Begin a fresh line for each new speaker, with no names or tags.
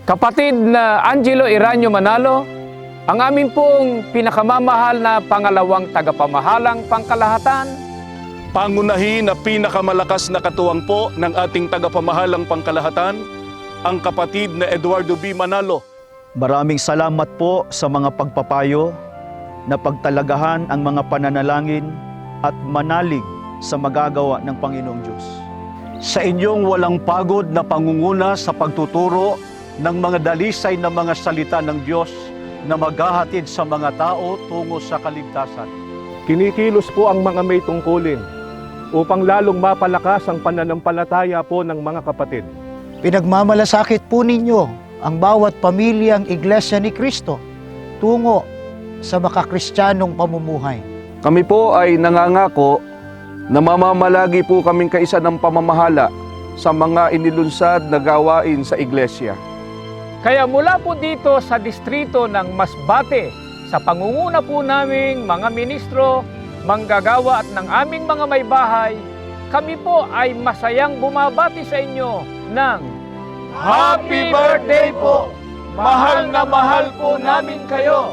Kapatid na Angelo Iranio Manalo, ang amin pong pinakamamahal na pangalawang tagapamahalang pangkalahatan,
Pangunahin na pinakamalakas na katuwang ng ating tagapamahalang pangkalahatan, ang kapatid na Eduardo B. Manalo.
Maraming salamat po sa mga pagpapayo na pagtalagahan ang mga pananalangin at manalig sa magagawa ng Panginoong Diyos.
Sa inyong walang pagod na pangunguna sa pagtuturo ng mga dalisay na mga salita ng Diyos na maghahatid sa mga tao tungo sa kaligtasan.
Kinikilos po ang mga may tungkulin upang lalong mapalakas ang pananampalataya po ng mga kapatid.
Pinagmamalasakit po ninyo ang bawat pamilyang Iglesia ni Cristo tungo sa makakristyanong pamumuhay.
Kami po ay nangangako na mamamalagi po kaming kaisa ng pamamahala sa mga inilunsad na gawain sa Iglesia.
kaya mula po dito sa distrito ng Masbate, sa pangunguna po naming mga ministro, manggagawa at ng aming mga may bahay, kami po ay masayang bumabati sa inyo ng
Happy birthday po! Mahal na mahal po namin kayo!